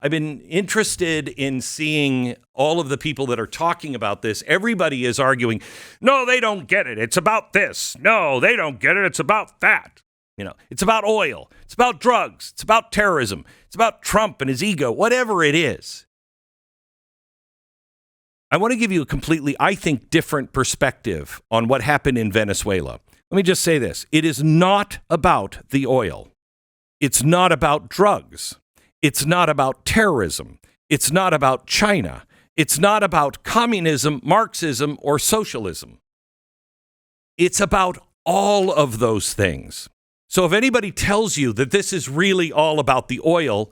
I've been interested in seeing all of the people that are talking about this. Everybody is arguing, no, they don't get it. It's about this. No, they don't get it. It's about that. It's about oil. It's about drugs. It's about terrorism. It's about Trump and his ego, whatever it is. I want to give you a completely, I think, different perspective on what happened in Venezuela. Let me just say this. It is not about the oil. It's not about drugs. It's not about terrorism. It's not about China. It's not about communism, Marxism, or socialism. It's about all of those things. So if anybody tells you that this is really all about the oil,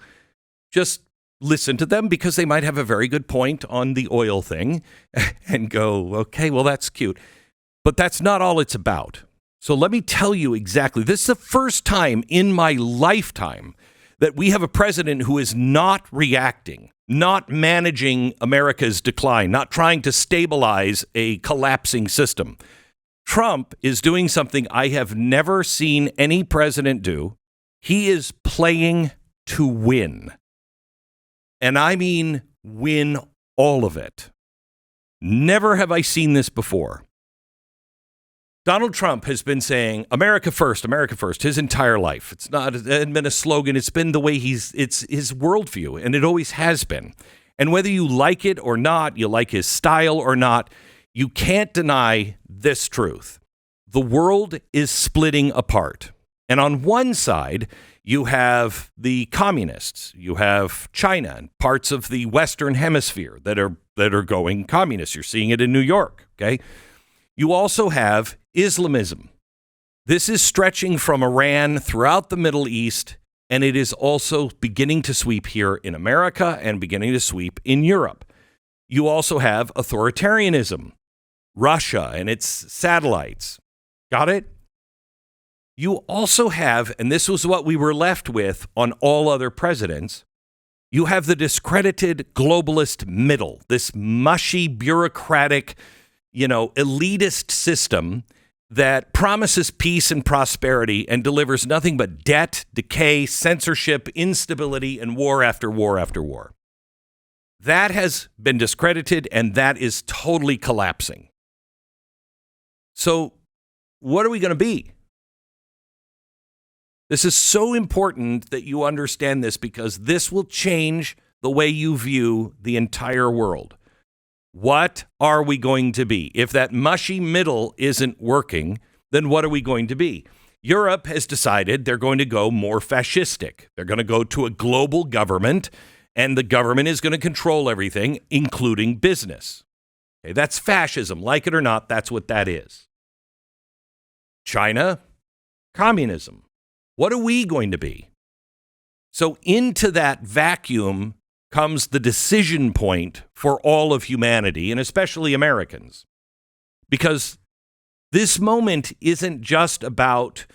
just listen to them, because they might have a very good point on the oil thing and go, okay, well, that's cute. But that's not all it's about. So let me tell you exactly. This is the first time in my lifetime that we have a president who is not reacting, not managing America's decline, not trying to stabilize a collapsing system. Trump is doing something I have never seen any president do. He is playing to win. And I mean win all of it. Never have I seen this before. Donald Trump has been saying America first, his entire life. It hasn't been a slogan. It's been the way it's his worldview, and it always has been. And whether you like it or not, you like his style or not, you can't deny this truth. The world is splitting apart. And on one side, you have the communists. You have China and parts of the Western Hemisphere that are going communist. You're seeing it in New York, okay? You also have Islamism. This is stretching from Iran throughout the Middle East, and it is also beginning to sweep here in America and beginning to sweep in Europe. You also have authoritarianism, Russia and its satellites. Got it? You also have, and this was what we were left with on all other presidents, you have the discredited globalist middle, this mushy, bureaucratic, elitist system that promises peace and prosperity and delivers nothing but debt, decay, censorship, instability, and war after war after war. That has been discredited, and that is totally collapsing. So what are we going to be? This is so important that you understand this, because this will change the way you view the entire world. What are we going to be? If that mushy middle isn't working, then what are we going to be? Europe has decided they're going to go more fascistic. They're going to go to a global government, and the government is going to control everything, including business. Okay, that's fascism. Like it or not, that's what that is. China, communism. What are we going to be? So into that vacuum comes the decision point for all of humanity, and especially Americans. Because this moment isn't just about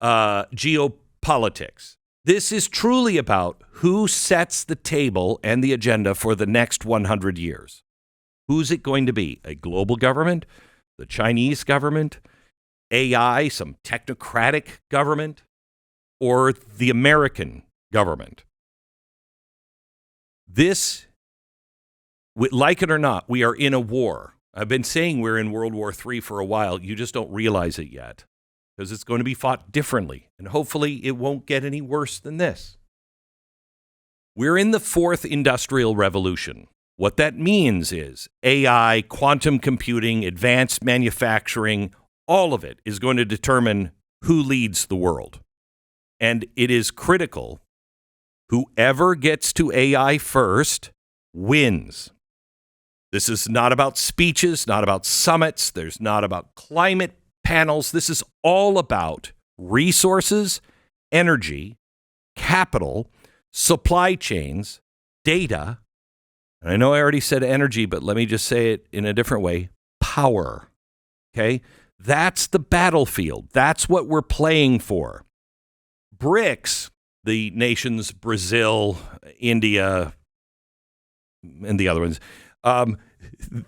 geopolitics. This is truly about who sets the table and the agenda for the next 100 years. Who's it going to be? A global government? The Chinese government? AI, some technocratic government? Or the American government? This, like it or not, we are in a war. I've been saying we're in World War III for a while. You just don't realize it yet, because it's going to be fought differently. And hopefully it won't get any worse than this. We're in the fourth industrial revolution. What that means is AI, quantum computing, advanced manufacturing, all of it is going to determine who leads the world. And it is critical. Whoever gets to AI first wins. This is not about speeches, not about summits. There's not about climate panels. This is all about resources, energy, capital, supply chains, data. And I know I already said energy, but let me just say it in a different way. Power. Okay? That's the battlefield. That's what we're playing for. BRICS, the nations Brazil, India, and the other ones,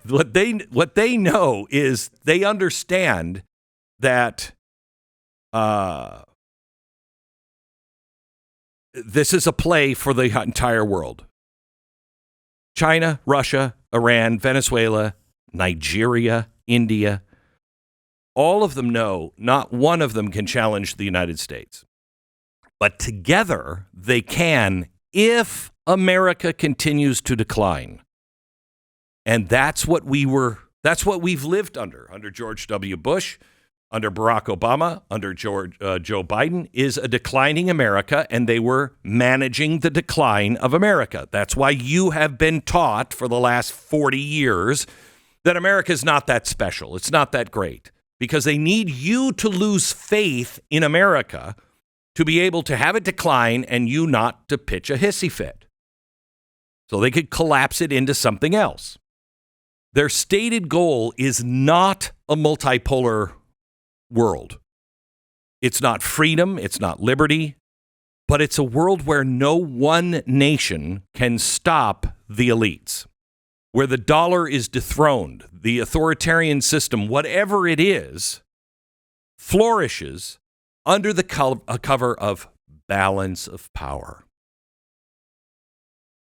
what they know is they understand that this is a play for the entire world. China, Russia, Iran, Venezuela, Nigeria, India, all of them know not one of them can challenge the United States. But together they can if America continues to decline. And that's what we've lived under George W. Bush, under Barack Obama, under Joe Biden, is a declining America, and they were managing the decline of America. That's why you have been taught for the last 40 years that America is not that special. It's not that great, because they need you to lose faith in America to be able to have it decline and you not to pitch a hissy fit. So they could collapse it into something else. Their stated goal is not a multipolar world. It's not freedom, it's not liberty, but it's a world where no one nation can stop the elites, where the dollar is dethroned, the authoritarian system, whatever it is, flourishes under the cover of balance of power.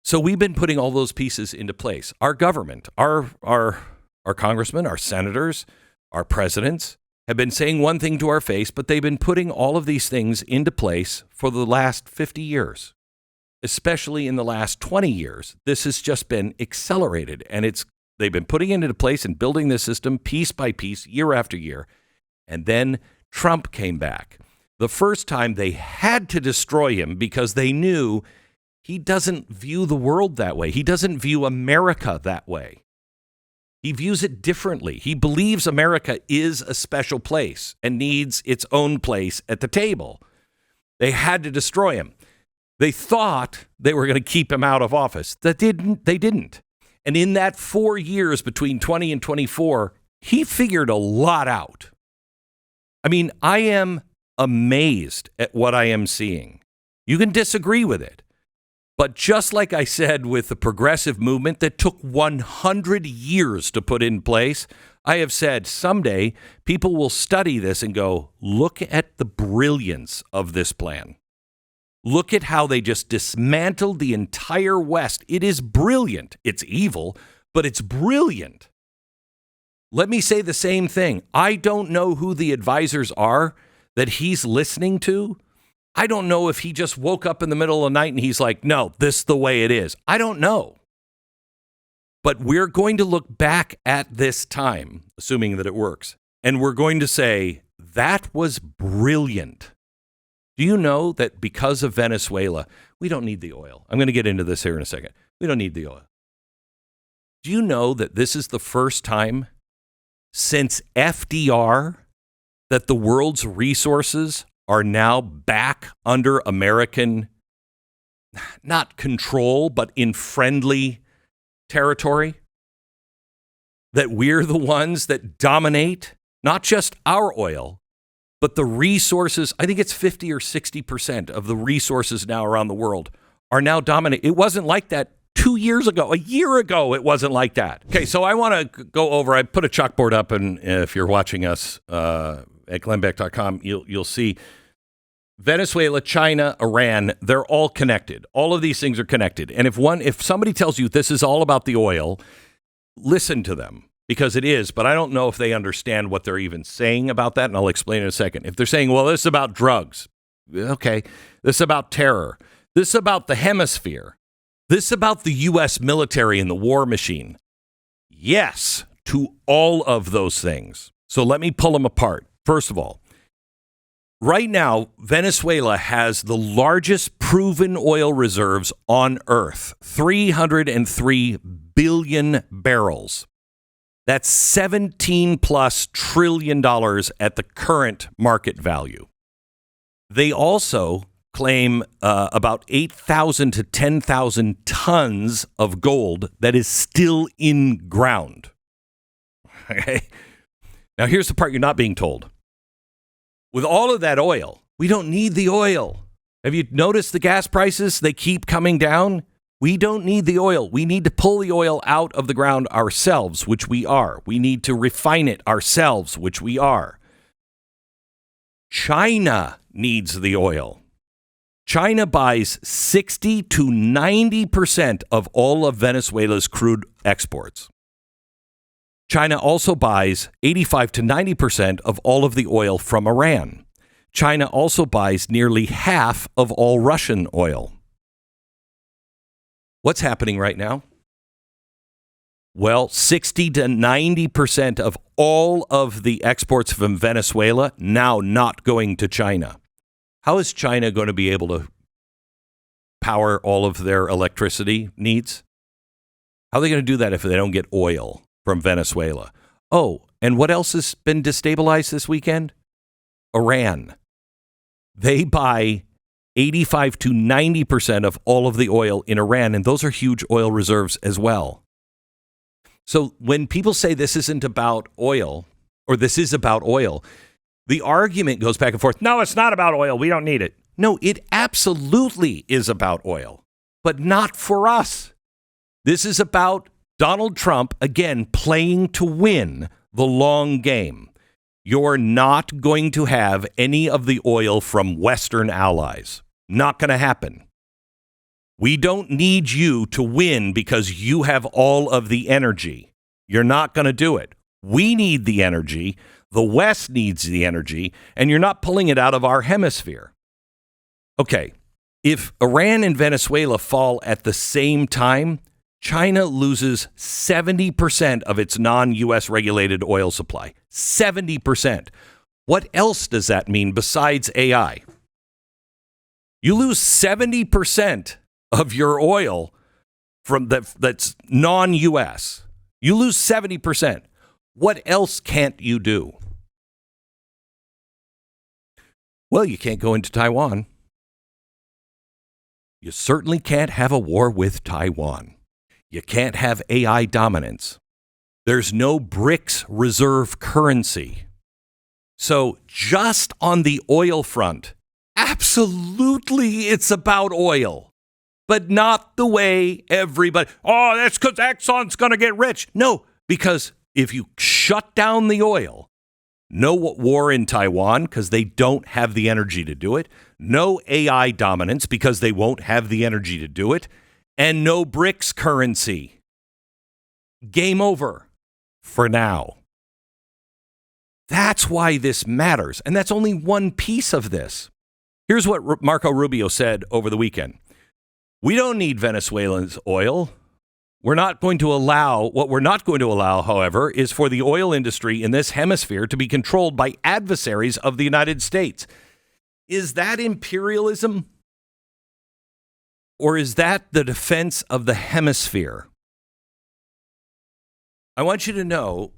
So we've been putting all those pieces into place. Our government, our congressmen, our senators, our presidents have been saying one thing to our face, but they've been putting all of these things into place for the last 50 years, especially in the last 20 years. This has just been accelerated, and they've been putting it into place and building this system piece by piece, year after year. And then Trump came back. The first time they had to destroy him because they knew he doesn't view the world that way. He doesn't view America that way. He views it differently. He believes America is a special place and needs its own place at the table. They had to destroy him. They thought they were going to keep him out of office. They didn't. And in that 4 years between 20 and 24, he figured a lot out. I mean, I am amazed at what I am seeing. You can disagree with it. But just like I said with the progressive movement that took 100 years to put in place, I have said someday people will study this and go, look at the brilliance of this plan. Look at how they just dismantled the entire West. It is brilliant. It's evil, but it's brilliant. Let me say the same thing. I don't know who the advisors are that he's listening to. I don't know if he just woke up in the middle of the night and he's like, no, this is the way it is. I don't know. But we're going to look back at this time, assuming that it works, and we're going to say, that was brilliant. Do you know that because of Venezuela, we don't need the oil? I'm going to get into this here in a second. We don't need the oil. Do you know that this is the first time since FDR that the world's resources are now back under American, not control, but in friendly territory? That we're the ones that dominate, not just our oil, but the resources. I think it's 50 or 60% of the resources now around the world are now dominant. It wasn't like that 2 years ago. A year ago, it wasn't like that. Okay, so I want to go over, I put a chalkboard up, and if you're watching us at glennbeck.com, you'll see Venezuela, China, Iran, they're all connected. All of these things are connected. And if somebody tells you this is all about the oil, listen to them, because it is. But I don't know if they understand what they're even saying about that, and I'll explain in a second. If they're saying, well, this is about drugs, okay, this is about terror, this is about the hemisphere, this is about the U.S. military and the war machine. Yes, to all of those things. So let me pull them apart. First of all, right now, Venezuela has the largest proven oil reserves on Earth, 303 billion barrels. That's $17+ trillion at the current market value. They also claim about 8,000 to 10,000 tons of gold that is still in ground. Okay. Now, here's the part you're not being told. With all of that oil, we don't need the oil. Have you noticed the gas prices? They keep coming down. We don't need the oil. We need to pull the oil out of the ground ourselves, which we are. We need to refine it ourselves, which we are. China needs the oil. China buys 60 to 90% of all of Venezuela's crude exports. China also buys 85 to 90% of all of the oil from Iran. China also buys nearly half of all Russian oil. What's happening right now? Well, 60 to 90% of all of the exports from Venezuela now not going to China. How is China going to be able to power all of their electricity needs? How are they going to do that if they don't get oil from Venezuela? Oh, and what else has been destabilized this weekend? Iran. They buy 85 to 90% of all of the oil in Iran, and those are huge oil reserves as well. So when people say this isn't about oil, or this is about oil, the argument goes back and forth. No, it's not about oil. We don't need it. No, it absolutely is about oil, but not for us. This is about Donald Trump, again, playing to win the long game. You're not going to have any of the oil from Western allies. Not going to happen. We don't need you to win because you have all of the energy. You're not going to do it. We need the energy. The West needs the energy, and you're not pulling it out of our hemisphere. Okay, if Iran and Venezuela fall at the same time, China loses 70% of its non-U.S. regulated oil supply. 70%. What else does that mean besides AI? You lose 70% of your oil from that's non-U.S. You lose 70%. What else can't you do? Well, you can't go into Taiwan. You certainly can't have a war with Taiwan. You can't have AI dominance. There's no BRICS reserve currency. So just on the oil front, absolutely it's about oil, but not the way everybody, oh, that's because Exxon's going to get rich. No, because if you shut down the oil, no war in Taiwan because they don't have the energy to do it, no AI dominance because they won't have the energy to do it, and no BRICS currency. Game over for now. That's why this matters, and that's only one piece of this. Here's what Marco Rubio said over the weekend. We don't need Venezuela's oil. What we're not going to allow, however, is for the oil industry in this hemisphere to be controlled by adversaries of the United States. Is that imperialism? Or is that the defense of the hemisphere? I want you to know,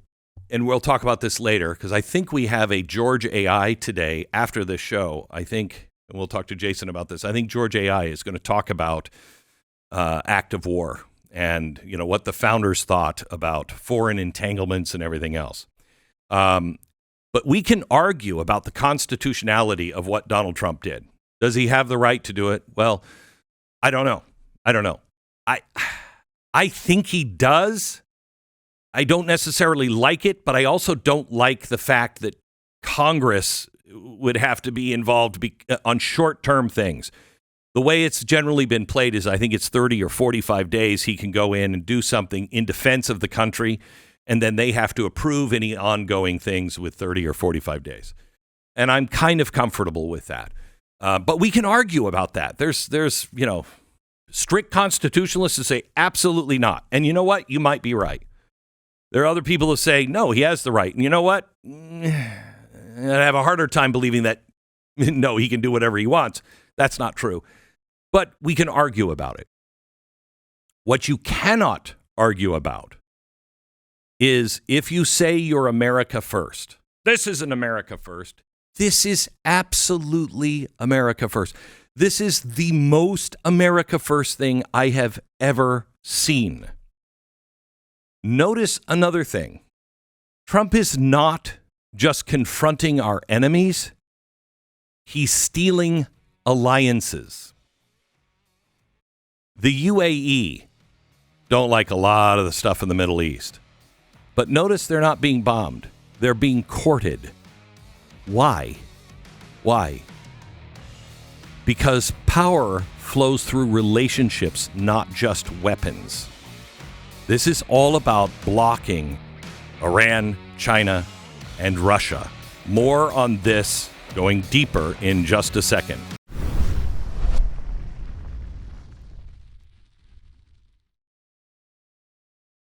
and we'll talk about this later, because I think we have a George AI today after this show. I think, and we'll talk to Jason about this, I think George AI is going to talk about act of war and, you know, what the founders thought about foreign entanglements and everything else. But we can argue about the constitutionality of what Donald Trump did. Does he have the right to do it? Well, I don't know. I think he does. I don't necessarily like it, but I also don't like the fact that Congress would have to be involved on short-term things. The way it's generally been played is I think it's 30 or 45 days he can go in and do something in defense of the country, and then they have to approve any ongoing things with 30 or 45 days. And I'm kind of comfortable with that. But we can argue about that. There's strict constitutionalists who say absolutely not. And you know what? You might be right. There are other people who say, no, he has the right. And you know what? I have a harder time believing that, no, he can do whatever he wants. That's not true. But we can argue about it. What you cannot argue about is if you say you're America first. This isn't America first. This is absolutely America first. This is the most America first thing I have ever seen. Notice another thing. Trump is not just confronting our enemies. He's stealing alliances. The UAE don't like a lot of the stuff in the Middle East. But notice they're not being bombed. They're being courted. Why? because power flows through relationships, not just weapons. This is all about blocking Iran, China, and Russia. More on this going deeper in just a second.